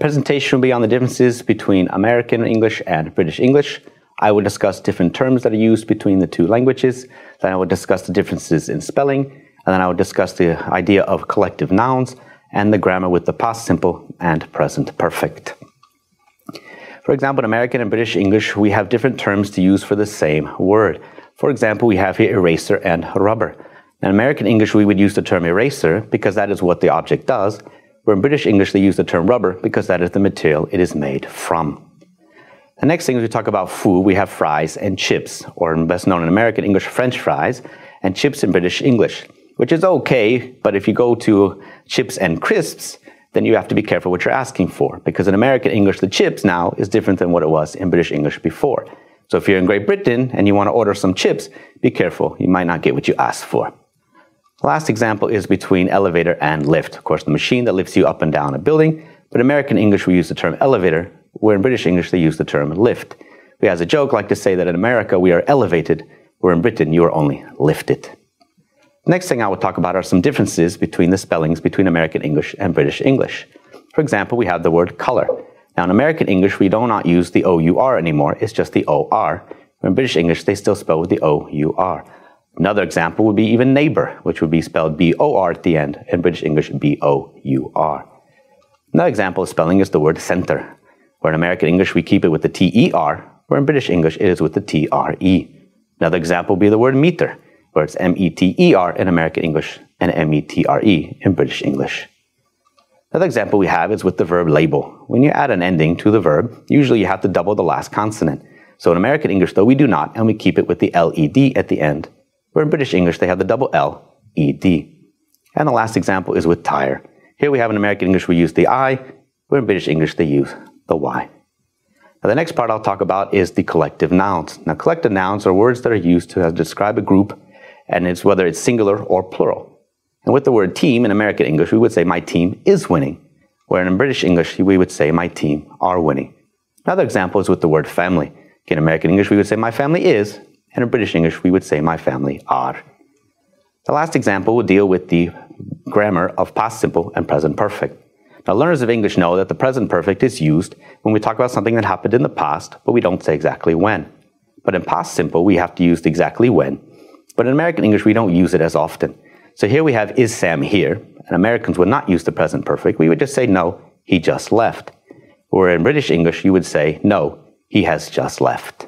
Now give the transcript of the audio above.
presentation will be on the differences between American English and British English. I will discuss different terms that are used between the two languages. Then I will discuss the differences in spelling. And then I will discuss the idea of collective nouns and the grammar with the past simple and present perfect. For example, in American and British English, we have different terms to use for the same word. For example, we have here eraser and rubber. In American English, we would use the term eraser because that is what the object does, where in British English, they use the term rubber because that is the material it is made from. The next thing is we talk about food. We have fries and chips, or best known in American English, French fries, and chips in British English, which is okay, but if you go to chips and crisps, then you have to be careful what you're asking for, because in American English, the chips now is different than what it was in British English before. So if you're in Great Britain and you want to order some chips, be careful. You might not get what you asked for. The last example is between elevator and lift. Of course, the machine that lifts you up and down a building, but in American English, we use the term elevator, where in British English, they use the term lift. We, as a joke, like to say that in America, we are elevated, where in Britain, you are only lifted. Next thing I will talk about are some differences between the spellings between American English and British English. For example, we have the word color. Now in American English, we do not use the O-U-R anymore, it's just the O-R. In British English, they still spell with the O-U-R. Another example would be even neighbor, which would be spelled B-O-R at the end, in British English, B-O-U-R. Another example of spelling is the word center, where in American English, we keep it with the T-E-R, where in British English, it is with the T-R-E. Another example would be the word meter, where it's M-E-T-E-R in American English and M-E-T-R-E in British English. Another example we have is with the verb label. When you add an ending to the verb, usually you have to double the last consonant. So in American English, though, we do not, and we keep it with the L-E-D at the end, where in British English, they have the double L-E-D. And the last example is with tire. Here we have in American English, we use the I, where in British English, they use the Y. Now, the next part I'll talk about is the collective nouns. Now, collective nouns are words that are used to describe a group, and it's whether it's singular or plural. And with the word team in American English, we would say my team is winning, where in British English, we would say my team are winning. Another example is with the word family. In American English, we would say my family is, and in British English, we would say my family are. The last example will deal with the grammar of past simple and present perfect. Now, learners of English know that the present perfect is used when we talk about something that happened in the past, but we don't say exactly when. But in past simple, we have to use the exactly when. But in American English, we don't use it as often. So here we have, is Sam here? And Americans would not use the present perfect. We would just say, no, he just left. Or in British English, you would say, no, he has just left.